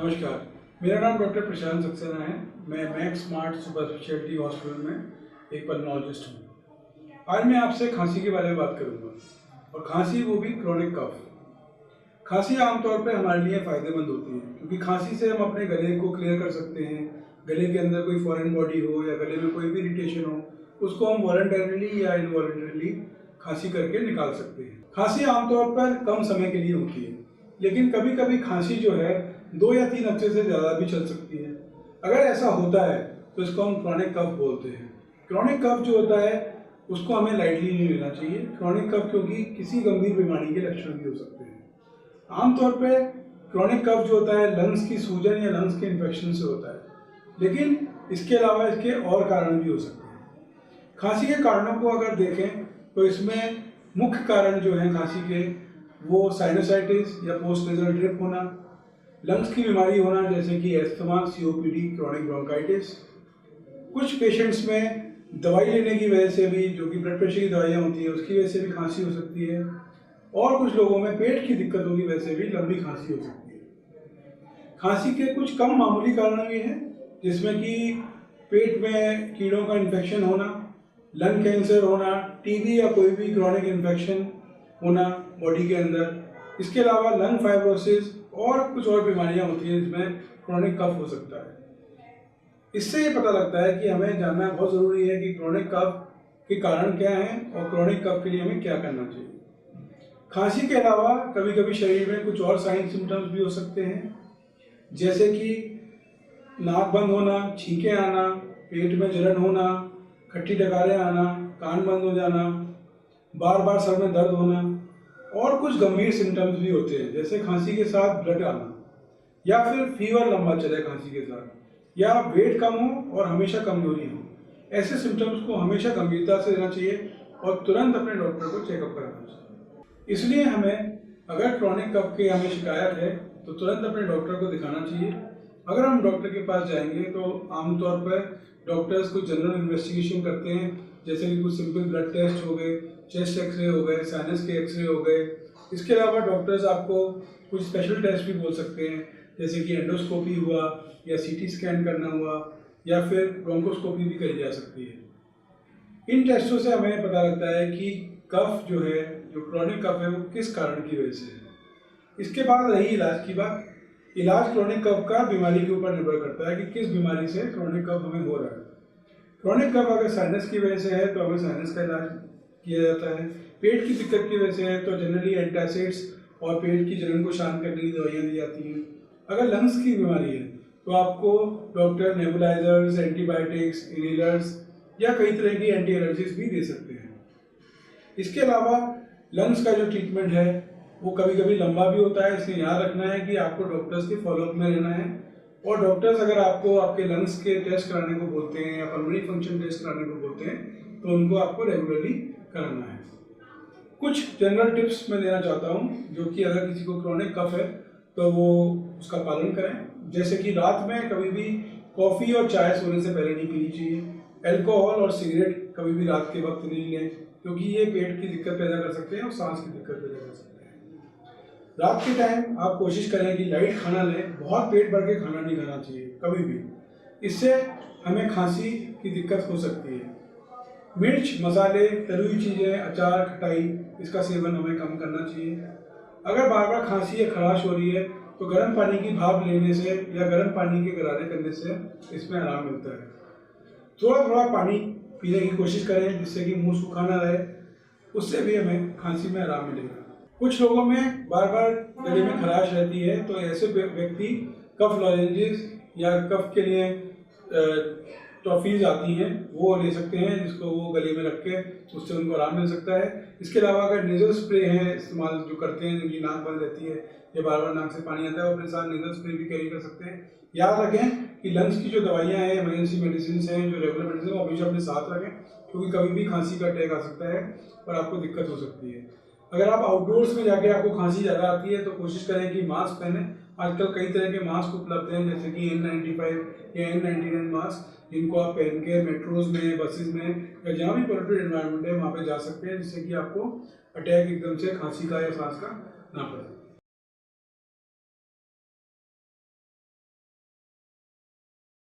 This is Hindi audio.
नमस्कार, मेरा नाम डॉक्टर प्रशांत सक्सेना है। मैं max smart super speciality hospital में एक पल्मोनोलॉजिस्ट हूँ। आज मैं आपसे खांसी के बारे में बात करूँगा, और खांसी वो भी क्रोनिक कफ। खांसी आमतौर पे हमारे लिए फ़ायदेमंद होती है, क्योंकि खांसी से हम अपने गले को क्लियर कर सकते हैं। गले के अंदर कोई फॉरेन बॉडी हो या गले में कोई भी इरिटेशन हो, उसको हम वॉलंटरली या इनवॉलंटरली खांसी करके निकाल सकते हैं। खांसी आमतौर पर कम समय के लिए होती है, लेकिन कभी कभी खांसी जो है 2 या 3 हफ्ते से ज़्यादा भी चल सकती है। अगर ऐसा होता है तो इसको हम क्रॉनिक कफ बोलते हैं। क्रॉनिक कफ जो होता है उसको हमें लाइटली नहीं लेना चाहिए। क्रॉनिक कफ क्योंकि किसी गंभीर बीमारी के लक्षण भी हो सकते हैं। आमतौर पे क्रॉनिक कफ जो होता है लंग्स की सूजन या लंग्स के इन्फेक्शन से होता है, लेकिन इसके अलावा इसके और कारण भी हो सकते हैं। खांसी के कारणों को अगर देखें तो इसमें मुख्य कारण जो हैं खांसी के, वो साइनोसाइटिस या पोस्ट नेजल ड्रिप होना, लंग्स की बीमारी होना जैसे कि एस्थमा, COPD, क्रॉनिक ब्रोंकाइटिस। कुछ पेशेंट्स में दवाई लेने की वजह से भी, जो कि ब्लड प्रेशर की दवाइयाँ होती हैं उसकी वजह से भी खांसी हो सकती है, और कुछ लोगों में पेट की दिक्कतों की वजह से भी लंबी खांसी हो सकती है। खांसी के कुछ कम मामूली कारण भी हैं, जिसमें कि पेट में कीड़ों का इन्फेक्शन होना, लंग कैंसर होना, TB या कोई भी क्रॉनिक इन्फेक्शन होना बॉडी के अंदर। इसके अलावा लंग फाइब्रोसिस और कुछ और बीमारियां होती हैं जिसमें क्रॉनिक कफ हो सकता है। इससे ये पता लगता है कि हमें जानना बहुत ज़रूरी है कि क्रॉनिक कफ के कारण क्या हैं और क्रॉनिक कफ के लिए हमें क्या करना चाहिए। खांसी के अलावा कभी कभी शरीर में कुछ और साइन सिम्टम्स भी हो सकते हैं, जैसे कि नाक बंद होना, छींके आना, पेट में जलन होना, खट्टी डकारें आना, कान बंद हो जाना, बार बार सर में दर्द होना, और कुछ गंभीर सिम्टम्स भी होते हैं जैसे खांसी के साथ ब्लड आना, या फिर फीवर लंबा चले खांसी के साथ, या वेट कम हो और हमेशा कमजोरी हो। ऐसे सिम्टम्स को हमेशा गंभीरता से लेना चाहिए और तुरंत अपने डॉक्टर को चेकअप कराना चाहिए। इसलिए हमें अगर क्रॉनिक कफ की हमें शिकायत है तो तुरंत अपने डॉक्टर को दिखाना चाहिए। अगर हम डॉक्टर के पास जाएंगे तो आमतौर पर डॉक्टर्स कुछ जनरल इन्वेस्टिगेशन करते हैं, जैसे कि कुछ सिंपल ब्लड टेस्ट हो गए, चेस्ट एक्सरे हो गए, साइनस के एक्सरे हो गए। इसके अलावा डॉक्टर्स आपको कुछ स्पेशल टेस्ट भी बोल सकते हैं, जैसे कि एंडोस्कोपी हुआ या CT स्कैन करना हुआ, या फिर ब्रोंकोस्कोपी भी करी जा सकती है। इन टेस्टों से हमें पता लगता है कि कफ जो है, जो क्रॉनिक कफ है, वो किस कारण की वजह से है। इसके बाद रही इलाज की बात। इलाज क्रॉनिक कफ का बीमारी के ऊपर निर्भर करता है कि किस बीमारी से क्रॉनिक कफ हमें हो रहा है। क्रॉनिक कफ अगर साइनस की वजह से है तो हमें साइनस का इलाज किया जाता है। पेट की दिक्कत की वजह से है तो जनरली एंटासिड्स और पेट की जलन को शांत करने की दवाइयाँ दी जाती हैं। अगर लंग्स की बीमारी है तो आपको डॉक्टर नेबुलाइजर्स, एंटीबायोटिक्स, इनहेलर्स या कई तरह की एंटी एलर्जीज भी दे सकते हैं। इसके अलावा लंग्स का जो ट्रीटमेंट है वो कभी कभी लंबा भी होता है, इसलिए याद रखना है कि आपको डॉक्टर्स के फॉलोअप में रहना है। और डॉक्टर्स अगर आपको आपके लंग्स के टेस्ट कराने को बोलते हैं या पल्मोनरी फंक्शन टेस्ट कराने को बोलते हैं तो उनको आपको रेगुलरली कराना है। कुछ जनरल टिप्स मैं देना चाहता हूँ, जो कि अगर किसी को क्रॉनिक कफ है तो वो उसका पालन करें। जैसे कि रात में कभी भी कॉफ़ी और चाय सोने से पहले नहीं पीनी चाहिए। अल्कोहल और सिगरेट कभी भी रात के वक्त नहीं लें, क्योंकि ये पेट की दिक्कत पैदा कर सकते हैं और सांस की दिक्कत पैदा कर सकते हैं। रात के टाइम आप कोशिश करें कि लाइट खाना लें, बहुत पेट भर के खाना नहीं खाना चाहिए कभी भी, इससे हमें खांसी की दिक्कत हो सकती है। मिर्च, मसाले, तली हुई चीज़ें, अचार, खटाई, इसका सेवन हमें कम करना चाहिए। अगर बार बार खांसी या खराश हो रही है तो गर्म पानी की भाप लेने से या गर्म पानी के गरारे करने से इसमें आराम मिलता है। थोड़ा थोड़ा पानी पीने की कोशिश करें जिससे कि मुंह सूखा ना रहे, उससे भी हमें खांसी में आराम मिलेगा। कुछ लोगों में बार बार गले में खराश रहती है तो ऐसे व्यक्ति कफ लॉजेंजेस या कफ के लिए टॉफीज आती हैं वो ले सकते हैं, जिसको वो गले में रख के उससे उनको आराम मिल सकता है। इसके अलावा अगर नेजल स्प्रे है इस्तेमाल जो करते हैं, जिनकी नाक बंद रहती है या बार बार नाक से पानी आता है, वो अपने साथ नेजल स्प्रे भी कैरी कर सकते हैं। याद रखें कि लंग्स की जो दवाइयाँ हैं, इमरजेंसी मेडिसिन हैं, जो रेगुलर मेडिसिन है, वो हमेशा अपने साथ रखें, क्योंकि कभी भी खांसी का अटैक आ सकता है और आपको दिक्कत हो सकती है। अगर आप आउटडोर्स में जाके आपको खांसी ज़्यादा आती है तो कोशिश करें कि मास्क पहने। आजकल कई तरह के मास्क उपलब्ध हैं, जैसे कि N95 या N99 मास्क, जिनको आप पहन के मेट्रोज में, बसेज में या जहाँ भी पोल्यूटेड एनवायरनमेंट है वहाँ पे जा सकते हैं, जिससे कि आपको अटैक एकदम से खांसी का या सांस का ना पड़े।